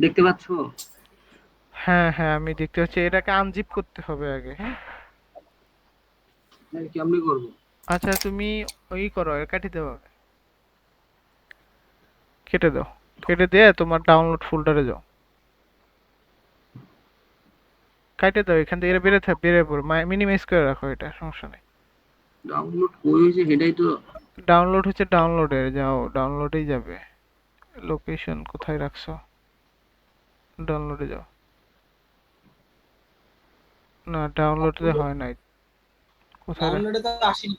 দেখতে পাচ্ছ? হ্যাঁ হ্যাঁ, আমি দেখতে পাচ্ছি। এটাকে আনজিপ করতে হবে আগে, হ্যাঁ। হ্যাঁ, কেমনি করবো? আচ্ছা, তুমি ওই করো, কেটে দাও আগে। কেটে দাও। কেটে দিয়ে তোমার ডাউনলোড ফোল্ডারে যাও। কেটে দাও, এখান থেকে এটা বেড়ে পড়ো, মিনিমাইজ করে রাখো, এটা সমস্যা নেই। ডাউনলোড কই হয়েছে সেটাই তো। ডাউনলোড হচ্ছে ডাউনলোডে যাও, ডাউনলোডেই যাবে। লোকেশন কোথায় রাখছো? ডাউনলোডে যাও। না, ডাউনলোডে হয় নাই। কোথায় ডাউনলোডে তো আসেনি।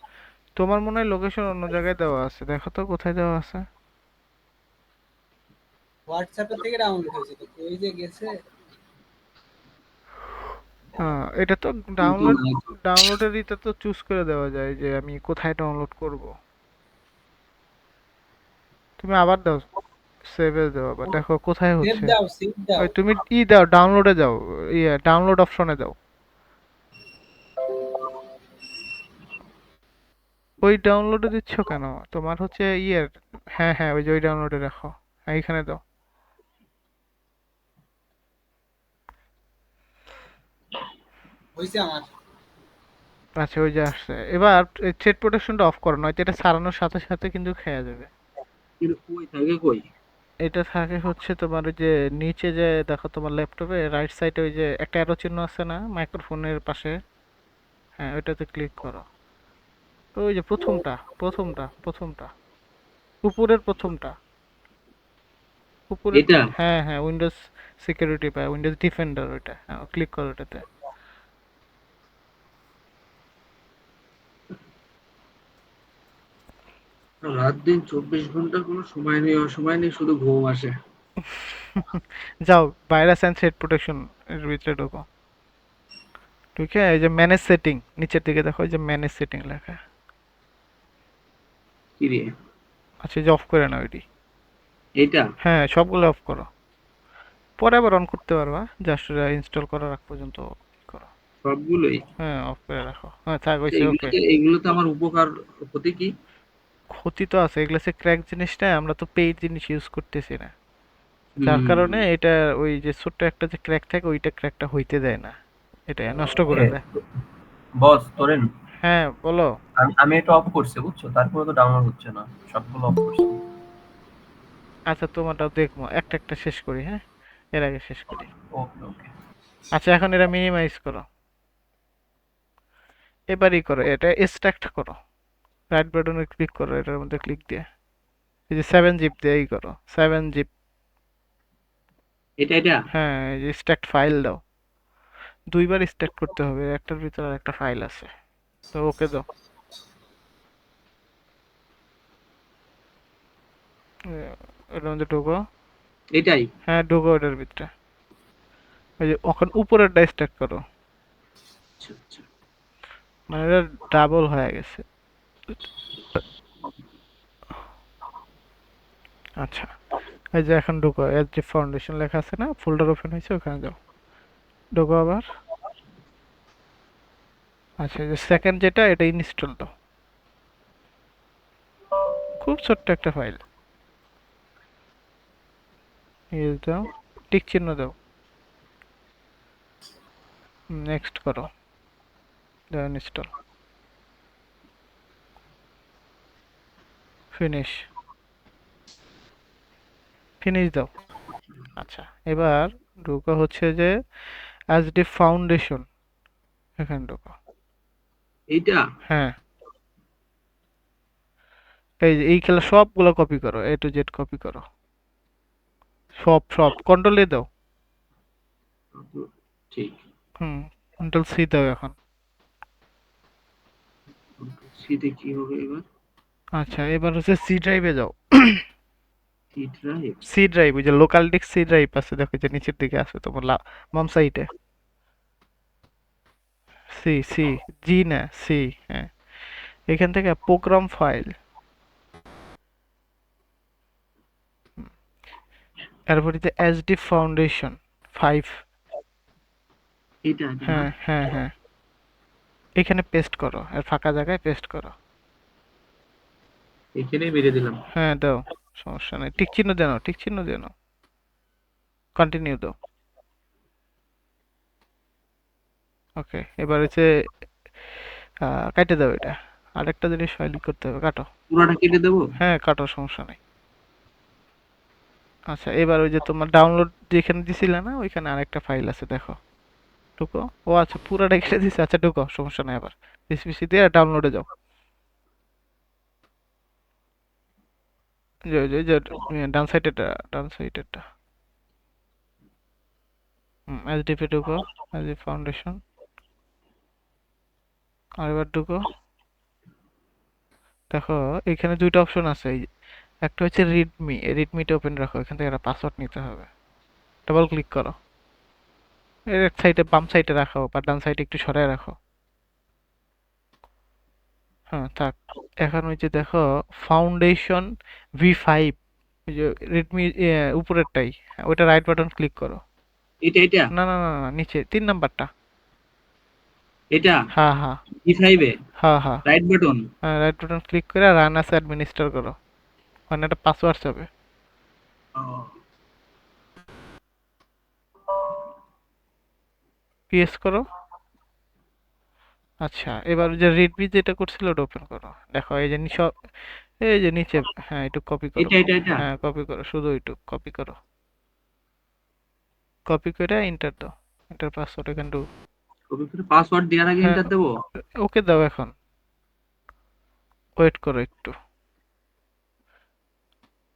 তোমার মনে হয় লোকেশন অন্য জায়গায় দেওয়া আছে, দেখো তো কোথায় দেওয়া আছে। হোয়াটসঅ্যাপের থেকে ডাউনলোড হয়েছে তো ওই যে গেছে। হ্যাঁ, এটা তো কিন্তু ডাউনলোড, নাই তো। ডাউনলোডের এটা তো চুজ করে দেওয়া যায় যে আমি কোথায় ডাউনলোড করব। তুমি আবার দাও, সেভে দাও, আবার দেখো কোথায় সেভ হচ্ছে। দাও, সেভ দাও। ওই তুমি দাও, ডাউনলোডে যাও, ইয়ে ডাউনলোড অপশনে দাও। ওই ডাউনলোডে দিচ্ছ কেন? তোমার হচ্ছে ইয়ের, হ্যাঁ হ্যাঁ, ওই যে ওই ডাউনলোডে রাখো। হ্যাঁ, এইখানে দাও। হয়েছে আমার। আচ্ছা, ওই যে আসছে। এবার থ্রেড প্রোটেকশনটা অফ করো, নয়তো এটা সারানোর সাথে সাথে কিন্তু খেয়ে যাবে। কিন্তু কই থাকে কই? এটা থাকে হচ্ছে তোমার ওই যে নিচে, যে দেখো তোমার ল্যাপটপে রাইট সাইডে ওই যে একটা অ্যারো চিহ্ন আছে না মাইক্রোফোনের পাশে? হ্যাঁ, ওইটাতে ক্লিক করো। ওই যে প্রথমটা, প্রথমটা, উপরের প্রথমটা, উপরের এটা হ্যাঁ হ্যাঁ, উইন্ডোজ সিকিউরিটি পায়, উইন্ডোজ ডিফেন্ডার, ওইটা, হ্যাঁ, ক্লিক করো ওটাতে। রাত দিন 24 ঘন্টা কোনো সময় নেই, অসময় নেই, শুধু ঘুম আসে। যাও, ভাইরাস অ্যান্ড থ্রেট প্রোটেকশন এর ভিতরে ঢোকো। ঢুকে এই যে ম্যানেজ সেটিং, নিচের দিকে দেখো, এই যে ম্যানেজ সেটিং লেখা। কি রে? আচ্ছা, এই যে অফ করে নাও এটি। এটা হ্যাঁ, সবগুলো অফ করো। পরে আবার অন করতে পারবা, জাস্ট ইনস্টল করার আগ পর্যন্ত করো। সবগুলোই? হ্যাঁ, অফ করে রাখো। হ্যাঁ, থাক, আচ্ছা, হইছে, ওকে। এগুলোতে আমার উপকার, ক্ষতি কি? ক্ষতি তো আছে, এগুলো হচ্ছে ক্র্যাক জিনিসটা, আমরা তো পেইড জিনিস ইউজ করতেছি না। যার কারণে হুম। এটা, ওই যে ছোট্ট একটা যে ক্র্যাক থাকে, ওইটা ক্র্যাকটা হইতে দেয় না, এটা নষ্ট এ করে দেয়। বস তোরেন, হ্যাঁ, বলো। আমি আমি এটা অফ করছি বুঝছো, তারপরে তো ডাউনলোড হচ্ছে না। সবগুলো অফ করছি। আচ্ছা, তোমারটাও দেখবো, একটা একটা শেষ করি, হ্যাঁ, এর আগে শেষ করি। ওকে ওকে। আচ্ছা, এখন এটা মিনিমাইজ করো। এবারই করো, এটা এক্সট্রাক্ট করো। রাইট বাটনে ক্লিক করো, এটার মধ্যে ক্লিক দিয়ে এই যে 7 জিপ দিয়ে এই করো, 7 জিপ। এটা হ্যাঁ, এই যে এক্সট্রাক্ট ফাইল দাও। দুইবার এক্সট্রাক্ট করতে হবে, একটার ভিতরে আর একটা ফাইল আছে। তো ওকে দাও। এটার মধ্যে ঢোকো। এটাই। হ্যাঁ, ঢোকো ওটার ভিতরে। ওই যে ওখানে উপরেরটা এক্সট্রাক্ট করো। আচ্ছা আচ্ছা। মানে এটা ডাবল হয়ে গেছে। আচ্ছা, এই যে এখন ঢোকো, এর যে ফাউন্ডেশন লেখা আছে না, ফোল্ডার ওপেন হয়েছে, ওখানে যাও। ঢোকো আবার। আচ্ছা, এই যে সেকেন্ড যেটা, এটা ইনস্টল দাও। খুব ছোট্ট একটা ফাইল। ইউজ দাও, টিক চিহ্ন দাও, নেক্সট করো, দাও ইনস্টল, ফিনিশ, ফিনিশ দাও। আচ্ছা, এবার ঢোকা হচ্ছে যে এসডি ফাউন্ডেশন, এখানে ঢোকা। এইটা। হ্যাঁ, এই যে এই খেলা সবগুলো কপি করো, এ টু জেড কপি করো। সব সব কন্ট্রোল এ দাও। ঠিক। হুম, কন্ট্রোল সি দাও এখন। শীতে কি হবে এবার? আচ্ছা, এবার হচ্ছে সি ড্রাইভে যাও। C drive? সি ড্রাইভ, ওই যে লোকাল ডিস্ক সি ড্রাইভ আছে, দেখো যে নিচের দিকে আছে তোমার বাম সাইডে। সি সি, জি না, সি। হ্যাঁ, এখান থেকে প্রোগ্রাম ফাইল, তারপরে যে এসডি ফাউন্ডেশন 5। এটা না? হ্যাঁ হ্যাঁ হ্যাঁ, এখানে পেস্ট করো, আর ফাঁকা জায়গায় পেস্ট করো। এখানেই মেরে দিলাম। হ্যাঁ, দাও, সমস্যা নেই, টিক চিহ্ন দেন, টিক চিহ্ন দেন। কন্টিনিউ দাও। ওকে, এবার হচ্ছে কাটে দাও এটা। আরেকটা জিনিস ফাইল করতে হবে, কাটো। পুরাটা কেটে দেবো? হ্যাঁ কাটো, সমস্যা নেই। আচ্ছা, এবার ওই যে তোমার ডাউনলোড যেখানে দিছিলে না, ওইখানে আরেকটা ফাইল আছে, দেখো। ঢুকো। ও আচ্ছা, পুরাটা কেটে দিছে। আচ্ছা ঢুকো, সমস্যা নাই। আবার পিসি দিয়ে ডাউনলোডে যাও। যে ডান সাইডেরটা, ডান সাইডেরটা। এসডিপি ঢুকো, এসডি ফাউন্ডেশন। আর এবার ঢুকো। দেখো এখানে দুইটা অপশন আছে। একটা হচ্ছে রিডমি, রিডমিটা ওপেন রাখো, এখান থেকে একটা পাসওয়ার্ড নিতে হবে। ডাবল ক্লিক করো। এর এক সাইডে, বাম সাইডে রাখো বা ডান সাইডে একটু সরায় রাখো। হ্যাঁ থাক। এখন ওই যে দেখো ফাউন্ডেশন V5, ওই যে রেডমি উপরেরটাই, হ্যাঁ, ওইটা রাইট বাটন ক্লিক করো। এটা না না না না, নিচে 3 নাম্বারটা। এটা হ্যাঁ হ্যাঁ E5 এ হ্যাঁ হ্যাঁ রাইট বাটন। হ্যাঁ, রাইট বাটন ক্লিক করে রান অ্যাজ অ্যাডমিনিস্টর করো। মানে একটা পাসওয়ার্ড হবে। পিএস করো। আচ্ছা, এবার ওই যে রেডমি যেটা করছিল ওটা ওপেন করো। দেখো এই যে এই যে নিচে। হ্যাঁ, একটু কপি করো। এটা হ্যাঁ কপি করো, শুধু একটু কপি করো। কপি করে এন্টার দাও। এন্টার পাসওয়ার্ড এখান টু। কপি করে পাসওয়ার্ড দেওয়ার আগে হ্যাঁ, এন্টার দেবো? ওকে দাও এখন। ওয়েট করো একটু।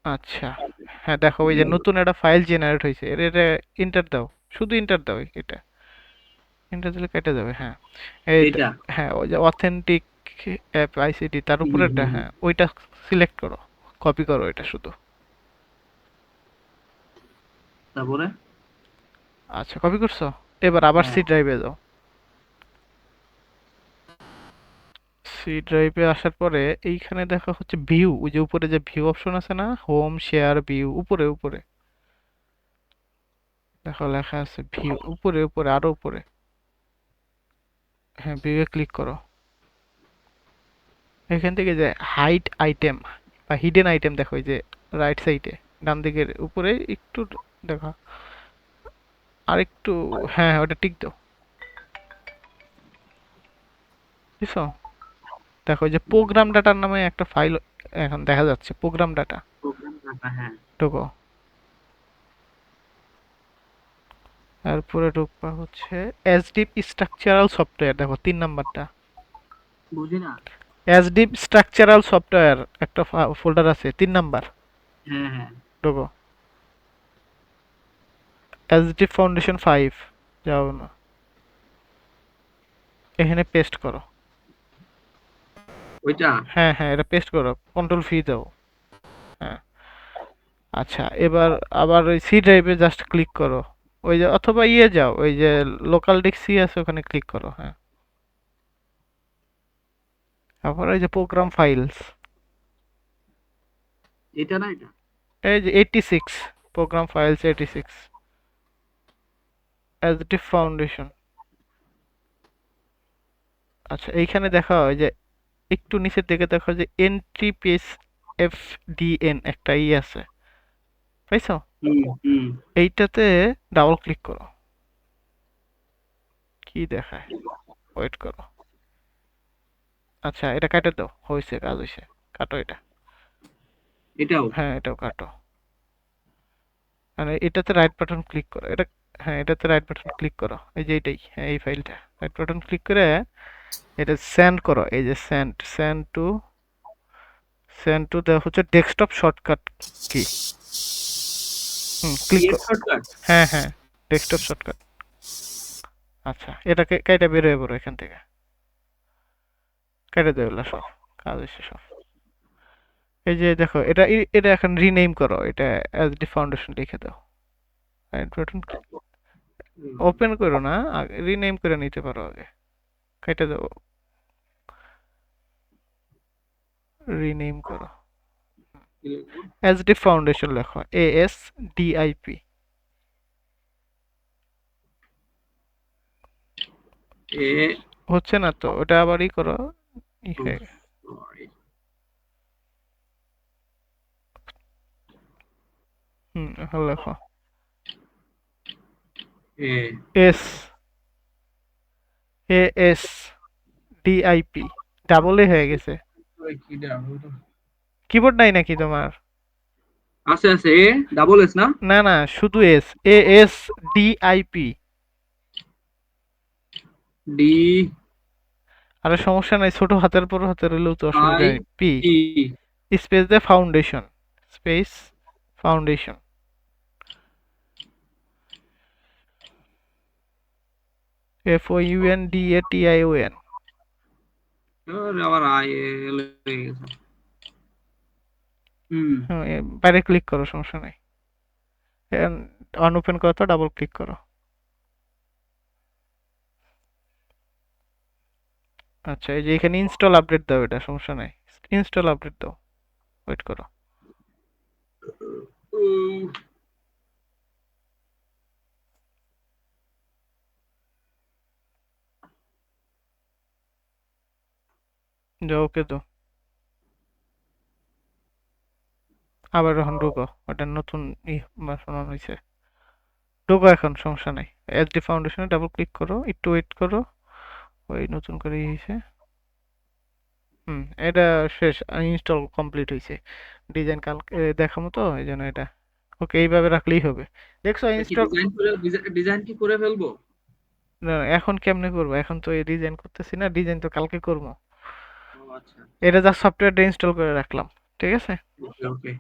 আচ্ছা, হ্যাঁ দেখো ওই যে নতুন একটা ফাইল জেনারেট হয়েছে, এটা এন্টার দাও। শুধু এন্টার দাও এটা। এন্টার দিলে কেটে যাবে। হ্যাঁ, এই এটা হ্যাঁ, ওই যে অথেন্টিক অ্যাপ আইসিটি, তার হুম উপরেরটা, হুম হুম। হ্যাঁ ওইটা সিলেক্ট করো। কপি করো এটা শুধু। তারপরে আচ্ছা, কপি করছো? এবার আবার হ্যাঁ সি ড্রাইভে যাও। সি ড্রাইভে আসার পরে এইখানে দেখা হচ্ছে ভিউ, ওই যে উপরে যে ভিউ অপশন আছে না, হোম শেয়ার ভিউ, উপরে উপরে দেখো লেখা আছে ভিউ, উপরে উপরে আরো উপরে। হ্যাঁ, ভিউয়ে ক্লিক করো। এখান থেকে যে হাইড আইটেম বা হিডেন আইটেম, দেখো এই যে রাইট সাইডে ডান দিকের উপরে একটু দেখো। আর একটু, হ্যাঁ হ্যাঁ, ওটা টিক দাও। বুঝছো? দেখো এই যে প্রোগ্রাম ডাটার নামে একটা ফাইল এখন দেখা যাচ্ছে, প্রোগ্রাম ডাটা। প্রোগ্রাম ডাটা, হ্যাঁ। ঢোকো। তারপরে ঢুকবা হচ্ছে এসডিপ স্ট্রাকচারাল সফটওয়্যার, দেখো 3 নাম্বারটা। বুঝি না। এসডিপ স্ট্রাকচারাল সফটওয়্যার একটা ফোল্ডার আছে, 3 নাম্বার। হ্যাঁ হ্যাঁ। ঢোকো। এসডিপ ফাউন্ডেশন 5 যাও না, এখানে পেস্ট করো। ওইটা হ্যাঁ হ্যাঁ, এটা পেস্ট করো, কন্ট্রোল ভি দাও। হ্যাঁ। আচ্ছা, এবার আবার ওই সি ড্রাইভে জাস্ট ক্লিক করো। ওই যে অথবা ইয়ে যাও, ওই যে লোকাল ডিস্ক সি আছে, ওখানে ক্লিক করো। হ্যাঁ, তারপর ওই যে প্রোগ্রাম ফাইলস, এটা না এটা। এই যে 86, প্রোগ্রাম ফাইলস 86 এসডিএফ ফাউন্ডেশন। আচ্ছা, এইখানে দেখা হয় যে একটু নিচের দিকে দেখো যে এন্ট্রি পেজ এফডিএন একটা ই আছে, পাইছো? হুম হুম। এইটাতে ডাবল ক্লিক করো। কি দেখায়? ওয়েট করো। আচ্ছা, এটা কাটে দাও, হয়েছে, কাজ হয়েছে। কাটো এটা। এটাও হ্যাঁ, এটাও কাটো। মানে এটাতে রাইট বাটন ক্লিক করো এটা। হ্যাঁ, এটাতে রাইট বাটন ক্লিক করো, এই যে এইটাই, হ্যাঁ এই ফাইলটা। রাইট বাটন ক্লিক করে এটা সেন্ড করো। এই যে সেন্ড টু দেওয়া হচ্ছে desktop shortcut key. Click PS করো। শর্টকাট। হ্যাঁ হ্যাঁ, ডেস্কটপ শর্টকাট। আচ্ছা, এটাকে কেটে বের হয়ে পড়ো এখান থেকে। কেটে দেবে সব, কাজ হয়েছে সব। এই যে দেখো, এটা এখন রিনেম করো, এটা এসডি ফাউন্ডেশন লিখে দাও। রাইট বাটন ওপেন করো না, আগে রিনেম করে নিতে পারো আগে। কেটে দাও, রিনেম করো। এসডি ফাউন্ডেশন লেখো, ASDIP। এ হচ্ছে না তো, ওটা আবার ই করো। হয়ে গেছে। সরি। এখন লেখো A S S DIP double A হয়ে গেছে। ওই কি ডাবল কিবোর্ড নাই নাকি তোমার? আছে আছে এ ডাবল এস না না না, শুধু এস। S DIP. ডি আরে সমস্যা নাই, ছোট হাতের বড় হাতের হলেও তো অসুবিধা আই নেই। পি পি স্পেস দে ফাউন্ডেশন, স্পেস ফাউন্ডেশন, FOUNDATION। আবার আই এল হয়ে গেছে। হুম হ্যাঁ, বাইরে ক্লিক করো, সমস্যা নাই। আনওপেন করো তো, ডাবল ক্লিক করো। আচ্ছা, এই যে এখানে ইনস্টল আপডেট দাও, এটা সমস্যা নাই। ইনস্টল আপডেট দাও, ওয়েট করো। উম, যাও, ওকে দাও। আবার এখন ঢুকো, ওটা নতুন বানানো হয়েছে। ঢুকো এখন, সমস্যা নাই। এসডি ফাউন্ডেশনে ডাবল ক্লিক করো, একটু ওয়েট করো। ওই নতুন করে হয়েছে। এটা শেষ, ইনস্টল কমপ্লিট হয়েছে। ডিজাইন কালকে দেখাবো তো, এই জন্য এটা। ওকে, এইভাবে রাখলেই হবে। দেখছো এটা কি ইনস্টল। ডিজাইন কি করে ফেলবো? এখন কেমনে করবো? এখন তো এই ডিজাইন করতেছি না, ডিজাইন তো কালকে করবো। ও আচ্ছা, এটা যা সফটওয়্যারটা ইনস্টল করে রাখলাম, ঠিক আছে। ওকে ওকে।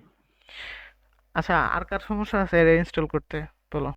আচ্ছা, আর কার সমস্যা আছে এটা ইনস্টল করতে? বলো।